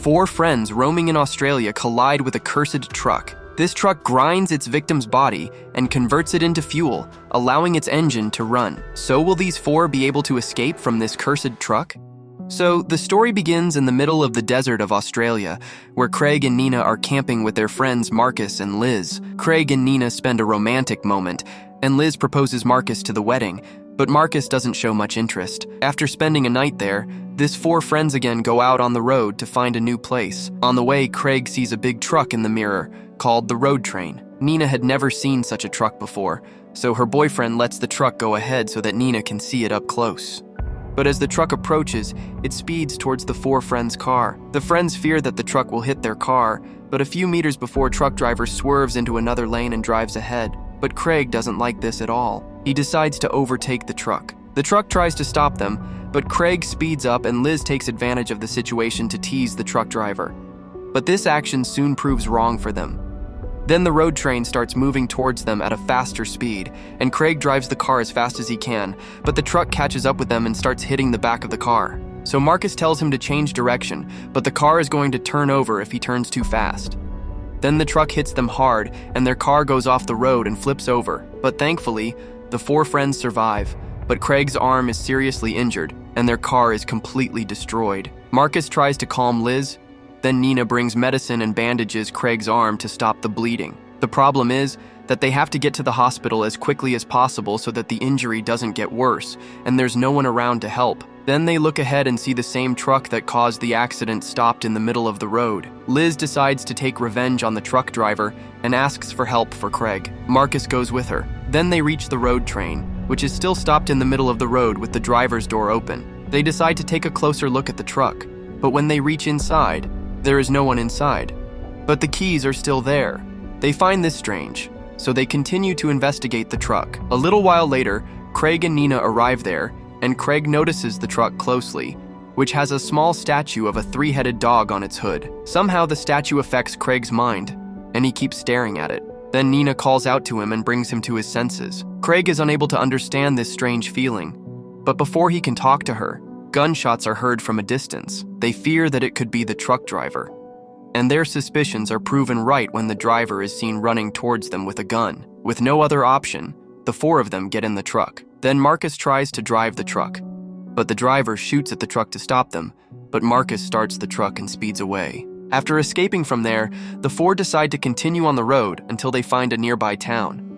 Four friends roaming in Australia collide with a cursed truck. This truck grinds its victim's body and converts it into fuel, allowing its engine to run. So will these four be able to escape from this cursed truck? So the story begins in the middle of the desert of Australia, where Craig and Nina are camping with their friends Marcus and Liz. Craig and Nina spend a romantic moment, and Liz proposes Marcus to the wedding, but Marcus doesn't show much interest. After spending a night there, these four friends again go out on the road to find a new place. On the way, Craig sees a big truck in the mirror, called the road train. Nina had never seen such a truck before, so her boyfriend lets the truck go ahead so that Nina can see it up close. But as the truck approaches, it speeds towards the four friends' car. The friends fear that the truck will hit their car, but a few meters before, truck driver swerves into another lane and drives ahead. But Craig doesn't like this at all. He decides to overtake the truck. The truck tries to stop them, but Craig speeds up and Liz takes advantage of the situation to tease the truck driver. But this action soon proves wrong for them. Then the road train starts moving towards them at a faster speed, and Craig drives the car as fast as he can, but the truck catches up with them and starts hitting the back of the car. So Marcus tells him to change direction, but the car is going to turn over if he turns too fast. Then the truck hits them hard, and their car goes off the road and flips over. But thankfully, the four friends survive, but Craig's arm is seriously injured, and their car is completely destroyed. Marcus tries to calm Liz, then Nina brings medicine and bandages Craig's arm to stop the bleeding. The problem is that they have to get to the hospital as quickly as possible so that the injury doesn't get worse, and there's no one around to help. Then they look ahead and see the same truck that caused the accident stopped in the middle of the road. Liz decides to take revenge on the truck driver and asks for help for Craig. Marcus goes with her. Then they reach the road train, which is still stopped in the middle of the road with the driver's door open. They decide to take a closer look at the truck, but when they reach inside, there is no one inside. But the keys are still there. They find this strange, so they continue to investigate the truck. A little while later, Craig and Nina arrive there, and Craig notices the truck closely, which has a small statue of a three-headed dog on its hood. Somehow the statue affects Craig's mind, and he keeps staring at it. Then Nina calls out to him and brings him to his senses. Craig is unable to understand this strange feeling, but before he can talk to her, gunshots are heard from a distance. They fear that it could be the truck driver, and their suspicions are proven right when the driver is seen running towards them with a gun. With no other option, the four of them get in the truck. Then Marcus tries to drive the truck, but the driver shoots at the truck to stop them, but Marcus starts the truck and speeds away. After escaping from there, the four decide to continue on the road until they find a nearby town.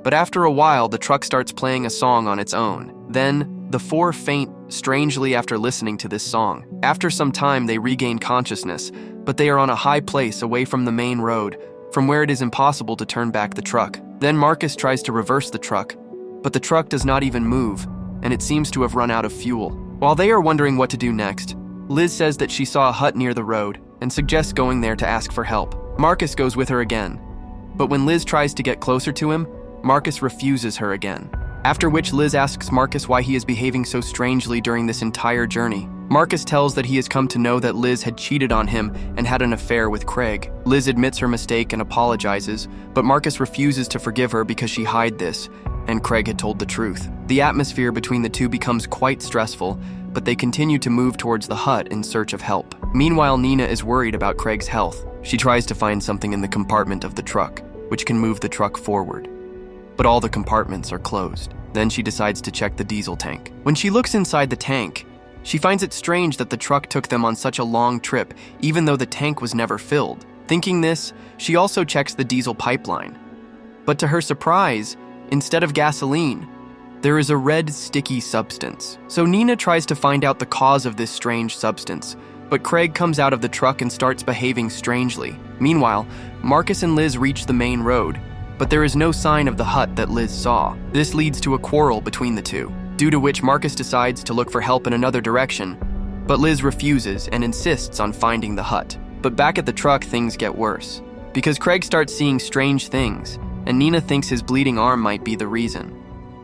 But after a while, the truck starts playing a song on its own. Then, the four faint strangely after listening to this song. After some time, they regain consciousness, but they are on a high place away from the main road, from where it is impossible to turn back the truck. Then Marcus tries to reverse the truck, but the truck does not even move, and it seems to have run out of fuel. While they are wondering what to do next, Liz says that she saw a hut near the road and suggests going there to ask for help. Marcus goes with her again, but when Liz tries to get closer to him, Marcus refuses her again. After which Liz asks Marcus why he is behaving so strangely during this entire journey. Marcus tells that he has come to know that Liz had cheated on him and had an affair with Craig. Liz admits her mistake and apologizes, but Marcus refuses to forgive her because she hid this, and Craig had told the truth. The atmosphere between the two becomes quite stressful, but they continue to move towards the hut in search of help. Meanwhile, Nina is worried about Craig's health. She tries to find something in the compartment of the truck, which can move the truck forward. But all the compartments are closed. Then she decides to check the diesel tank. When she looks inside the tank, she finds it strange that the truck took them on such a long trip, even though the tank was never filled. Thinking this, she also checks the diesel pipeline. But to her surprise, instead of gasoline, there is a red, sticky substance. So Nina tries to find out the cause of this strange substance, but Craig comes out of the truck and starts behaving strangely. Meanwhile, Marcus and Liz reach the main road, but there is no sign of the hut that Liz saw. This leads to a quarrel between the two, due to which Marcus decides to look for help in another direction, but Liz refuses and insists on finding the hut. But back at the truck, things get worse, because Craig starts seeing strange things, and Nina thinks his bleeding arm might be the reason.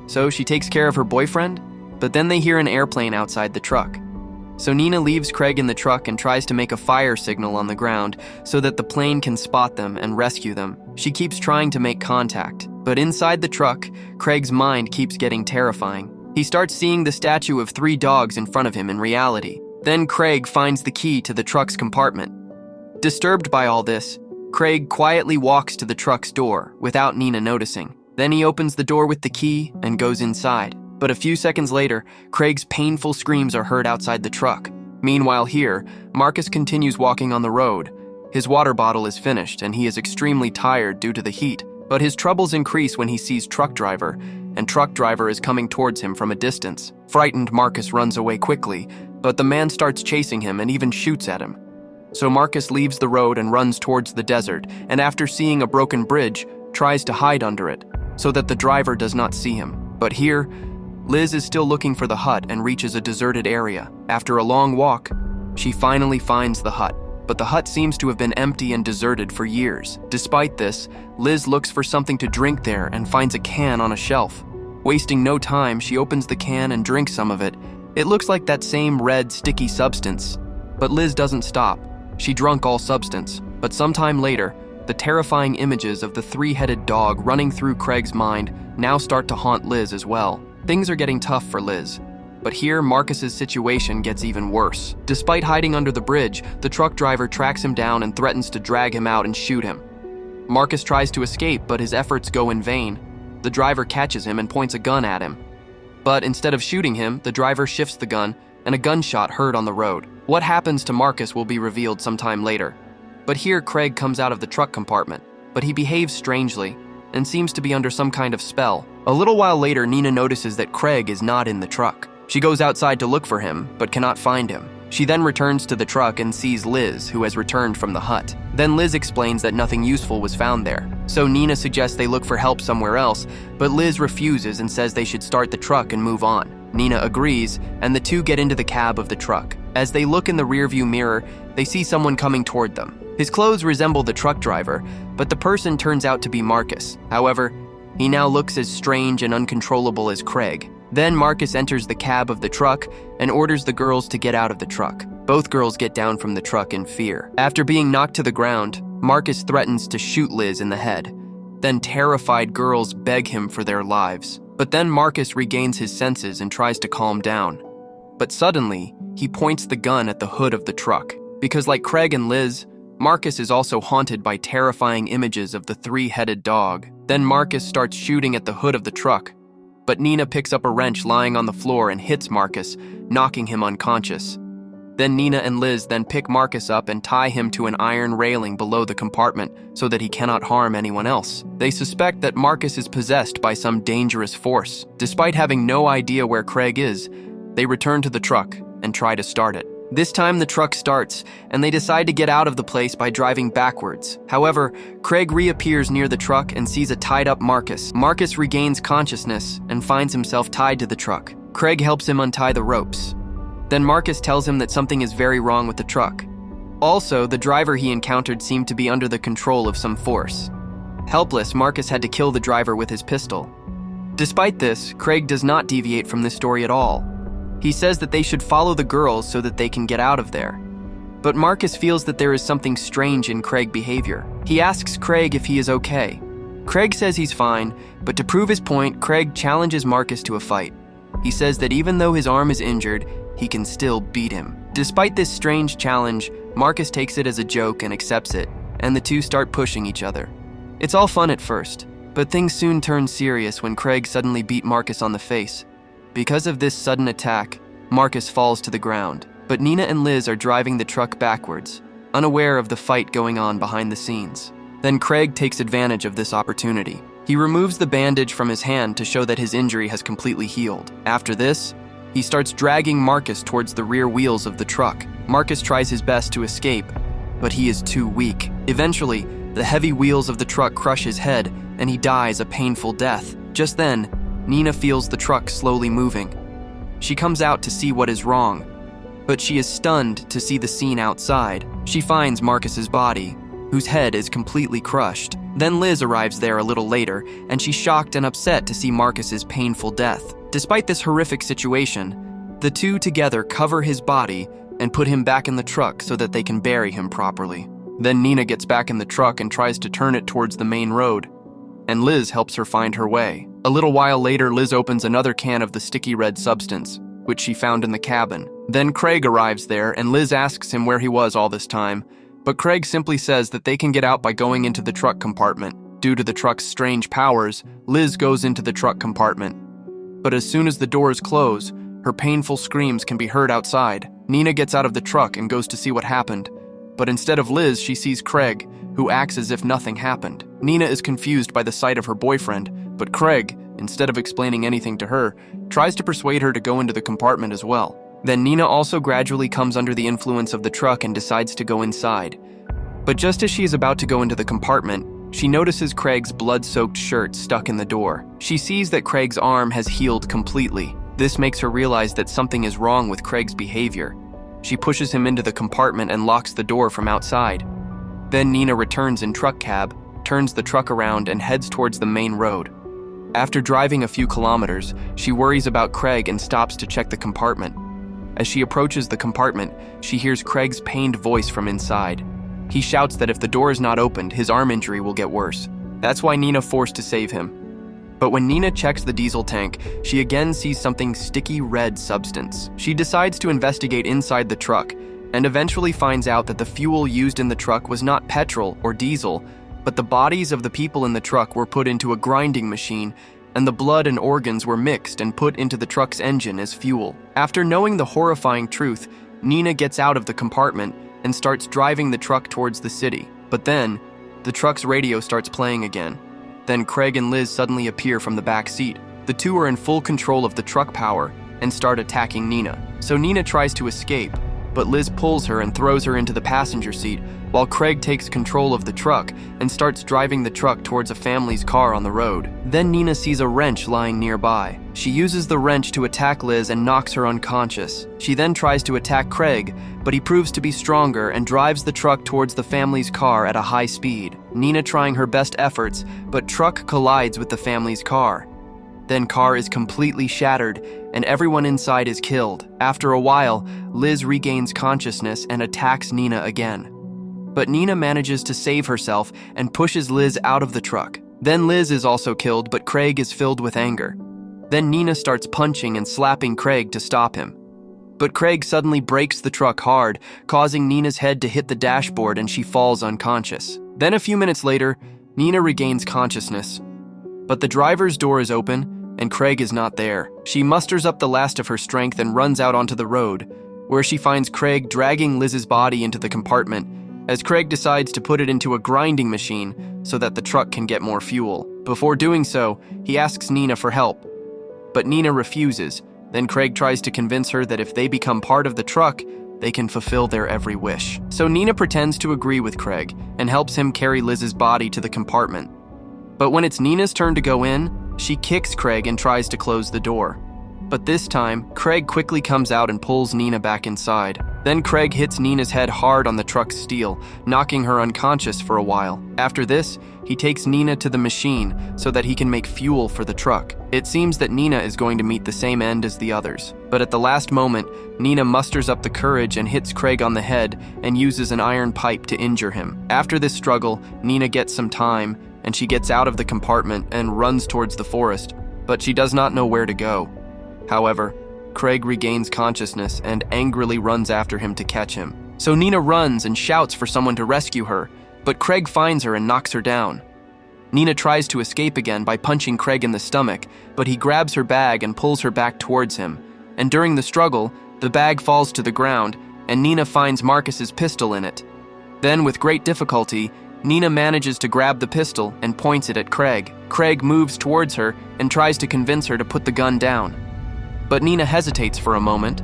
So she takes care of her boyfriend, but then they hear an airplane outside the truck. So Nina leaves Craig in the truck and tries to make a fire signal on the ground so that the plane can spot them and rescue them. She keeps trying to make contact, but inside the truck, Craig's mind keeps getting terrifying. He starts seeing the statue of three dogs in front of him in reality. Then Craig finds the key to the truck's compartment, Disturbed by all this, Craig quietly walks to the truck's door without Nina noticing. Then he opens the door with the key and goes inside. But a few seconds later, Craig's painful screams are heard outside the truck. Meanwhile here, Marcus continues walking on the road. His water bottle is finished and he is extremely tired due to the heat. But his troubles increase when he sees truck driver, and truck driver is coming towards him from a distance. Frightened, Marcus runs away quickly, but the man starts chasing him and even shoots at him. So Marcus leaves the road and runs towards the desert, and after seeing a broken bridge, tries to hide under it, so that the driver does not see him. But here, Liz is still looking for the hut and reaches a deserted area. After a long walk, she finally finds the hut, but the hut seems to have been empty and deserted for years. Despite this, Liz looks for something to drink there and finds a can on a shelf. Wasting no time, she opens the can and drinks some of it. It looks like that same red, sticky substance. But Liz doesn't stop. She drunk all substance, but sometime later, the terrifying images of the three-headed dog running through Craig's mind now start to haunt Liz as well. Things are getting tough for Liz. But here, Marcus's situation gets even worse. Despite hiding under the bridge, the truck driver tracks him down and threatens to drag him out and shoot him. Marcus tries to escape, but his efforts go in vain. The driver catches him and points a gun at him. But instead of shooting him, the driver shifts the gun, and a gunshot heard on the road. What happens to Marcus will be revealed sometime later. But here, Craig comes out of the truck compartment, but he behaves strangely and seems to be under some kind of spell. A little while later, Nina notices that Craig is not in the truck. She goes outside to look for him, but cannot find him. She then returns to the truck and sees Liz, who has returned from the hut. Then Liz explains that nothing useful was found there. So Nina suggests they look for help somewhere else, but Liz refuses and says they should start the truck and move on. Nina agrees, and the two get into the cab of the truck. As they look in the rearview mirror, they see someone coming toward them. His clothes resemble the truck driver, but the person turns out to be Marcus. However, he now looks as strange and uncontrollable as Craig. Then Marcus enters the cab of the truck and orders the girls to get out of the truck. Both girls get down from the truck in fear. After being knocked to the ground, Marcus threatens to shoot Liz in the head. Then terrified girls beg him for their lives. But then Marcus regains his senses and tries to calm down. But suddenly, he points the gun at the hood of the truck. Because like Craig and Liz, Marcus is also haunted by terrifying images of the three-headed dog. Then Marcus starts shooting at the hood of the truck. But Nina picks up a wrench lying on the floor and hits Marcus, knocking him unconscious. Then Nina and Liz then pick Marcus up and tie him to an iron railing below the compartment so that he cannot harm anyone else. They suspect that Marcus is possessed by some dangerous force. Despite having no idea where Craig is, they return to the truck and try to start it. This time the truck starts, and they decide to get out of the place by driving backwards. However, Craig reappears near the truck and sees a tied-up Marcus. Marcus regains consciousness and finds himself tied to the truck. Craig helps him untie the ropes. Then Marcus tells him that something is very wrong with the truck. Also, the driver he encountered seemed to be under the control of some force. Helpless, Marcus had to kill the driver with his pistol. Despite this, Craig does not deviate from this story at all. He says that they should follow the girls so that they can get out of there. But Marcus feels that there is something strange in Craig's behavior. He asks Craig if he is okay. Craig says he's fine, but to prove his point, Craig challenges Marcus to a fight. He says that even though his arm is injured, he can still beat him. Despite this strange challenge, Marcus takes it as a joke and accepts it, and the two start pushing each other. It's all fun at first, but things soon turn serious when Craig suddenly beat Marcus on the face. Because of this sudden attack, Marcus falls to the ground, but Nina and Liz are driving the truck backwards, unaware of the fight going on behind the scenes. Then Craig takes advantage of this opportunity. He removes the bandage from his hand to show that his injury has completely healed. After this, he starts dragging Marcus towards the rear wheels of the truck. Marcus tries his best to escape, but he is too weak. Eventually, the heavy wheels of the truck crush his head, and he dies a painful death. Just then, Nina feels the truck slowly moving. She comes out to see what is wrong, but she is stunned to see the scene outside. She finds Marcus's body, whose head is completely crushed. Then Liz arrives there a little later, and she's shocked and upset to see Marcus's painful death. Despite this horrific situation, the two together cover his body and put him back in the truck so that they can bury him properly. Then Nina gets back in the truck and tries to turn it towards the main road, and Liz helps her find her way. A little while later, Liz opens another can of the sticky red substance, which she found in the cabin. Then Craig arrives there, and Liz asks him where he was all this time, But Craig simply says that they can get out by going into the truck compartment. Due to the truck's strange powers, Liz goes into the truck compartment. But as soon as the doors close, her painful screams can be heard outside. Nina gets out of the truck and goes to see what happened. But instead of Liz, she sees Craig, who acts as if nothing happened. Nina is confused by the sight of her boyfriend, but Craig, instead of explaining anything to her, tries to persuade her to go into the compartment as well. Then Nina also gradually comes under the influence of the truck and decides to go inside. But just as she is about to go into the compartment, she notices Craig's blood-soaked shirt stuck in the door. She sees that Craig's arm has healed completely. This makes her realize that something is wrong with Craig's behavior. She pushes him into the compartment and locks the door from outside. Then Nina returns in truck cab, turns the truck around and heads towards the main road. After driving a few kilometers, she worries about Craig and stops to check the compartment. As she approaches the compartment, she hears Craig's pained voice from inside. He shouts that if the door is not opened, his arm injury will get worse. That's why Nina forced to save him. But when Nina checks the diesel tank, she again sees something sticky red substance. She decides to investigate inside the truck and eventually finds out that the fuel used in the truck was not petrol or diesel, but the bodies of the people in the truck were put into a grinding machine and the blood and organs were mixed and put into the truck's engine as fuel. After knowing the horrifying truth, Nina gets out of the compartment and starts driving the truck towards the city. But then, the truck's radio starts playing again. Then Craig and Liz suddenly appear from the back seat. The two are in full control of the truck power and start attacking Nina. So Nina tries to escape, but Liz pulls her and throws her into the passenger seat, while Craig takes control of the truck and starts driving the truck towards a family's car on the road. Then Nina sees a wrench lying nearby. She uses the wrench to attack Liz and knocks her unconscious. She then tries to attack Craig, but he proves to be stronger and drives the truck towards the family's car at a high speed. Nina trying her best efforts, but truck collides with the family's car. Then car is completely shattered and everyone inside is killed. After a while, Liz regains consciousness and attacks Nina again. But Nina manages to save herself and pushes Liz out of the truck. Then Liz is also killed, but Craig is filled with anger. Then Nina starts punching and slapping Craig to stop him. But Craig suddenly brakes the truck hard, causing Nina's head to hit the dashboard and she falls unconscious. Then a few minutes later, Nina regains consciousness. But the driver's door is open and Craig is not there. She musters up the last of her strength and runs out onto the road, where she finds Craig dragging Liz's body into the compartment, as Craig decides to put it into a grinding machine so that the truck can get more fuel. Before doing so, he asks Nina for help. But Nina refuses. Then Craig tries to convince her that if they become part of the truck, they can fulfill their every wish. So Nina pretends to agree with Craig and helps him carry Liz's body to the compartment. But when it's Nina's turn to go in, she kicks Craig and tries to close the door. But this time, Craig quickly comes out and pulls Nina back inside. Then Craig hits Nina's head hard on the truck's steel, knocking her unconscious for a while. After this, he takes Nina to the machine so that he can make fuel for the truck. It seems that Nina is going to meet the same end as the others. But at the last moment, Nina musters up the courage and hits Craig on the head and uses an iron pipe to injure him. After this struggle, Nina gets some time and she gets out of the compartment and runs towards the forest, but she does not know where to go. However, Craig regains consciousness and angrily runs after him to catch him. So Nina runs and shouts for someone to rescue her, but Craig finds her and knocks her down. Nina tries to escape again by punching Craig in the stomach, but he grabs her bag and pulls her back towards him. And during the struggle, the bag falls to the ground, and Nina finds Marcus's pistol in it. Then, with great difficulty, Nina manages to grab the pistol and points it at Craig. Craig moves towards her and tries to convince her to put the gun down. But Nina hesitates for a moment,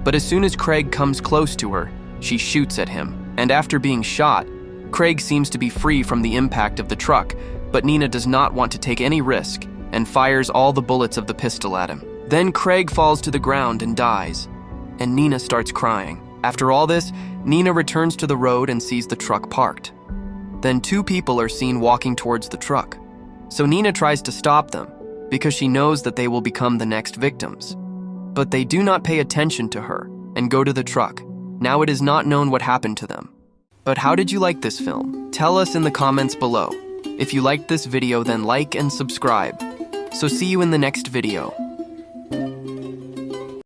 but as soon as Craig comes close to her, she shoots at him. And after being shot, Craig seems to be free from the impact of the truck, but Nina does not want to take any risk and fires all the bullets of the pistol at him. Then Craig falls to the ground and dies, and Nina starts crying. After all this, Nina returns to the road and sees the truck parked. Then two people are seen walking towards the truck. So Nina tries to stop them because she knows that they will become the next victims. But they do not pay attention to her and go to the truck. Now it is not known what happened to them. But how did you like this film? Tell us in the comments below. If you liked this video, then like and subscribe. So see you in the next video.